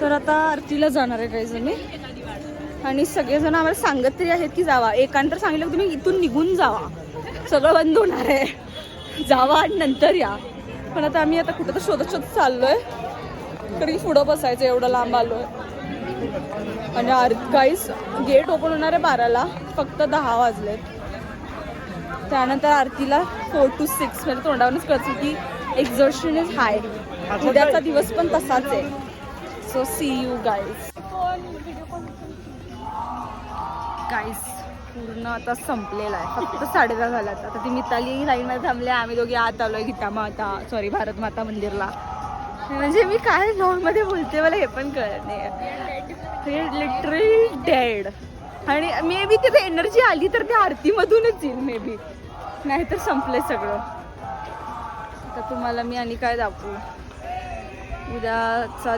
तर आता आरतीला जाणार आहे काही जणी आणि सगळेजण आम्हाला सांगत तरी आहेत की जावा. एकांतर सांगितलं की तुम्ही इथून निघून जावा, सगळं बंद होणार आहे, जावा आणि नंतर या. पण आता आम्ही आता कुठं तर शोधत शोधत चाललोय, तरी पुढं बसायचं एवढं लांब आलोय. आणि गाईस गेट ओपन होणार आहे 12ला, फक्त 10 वाजलेत. त्यानंतर आरतीला 4 to 6 म्हणजे तोंडावरूनच कळतं की एक्झर्शन इज हाय. उद्याचा दिवस पण तसाच आहे. So see you guys. Guys पूर्ण आता संपलेला आहे, फक्त 10:30 झाल्यात. आता ती मिताली लाईनमध्ये थांबले, आम्ही दोघी आत आलोय गीता माता भारत माता मंदिरला. म्हणजे मी काय नॉर्ममध्ये बोलते मला हे पण कळत नाही. Literally dead. आणि मे बी तिथे एनर्जी आली तर त्या आरतीमधूनच येईल मे बी, नाहीतर संपलंय सगळं. आता तुम्हाला मी आणि काय दाखवू. उद्याचा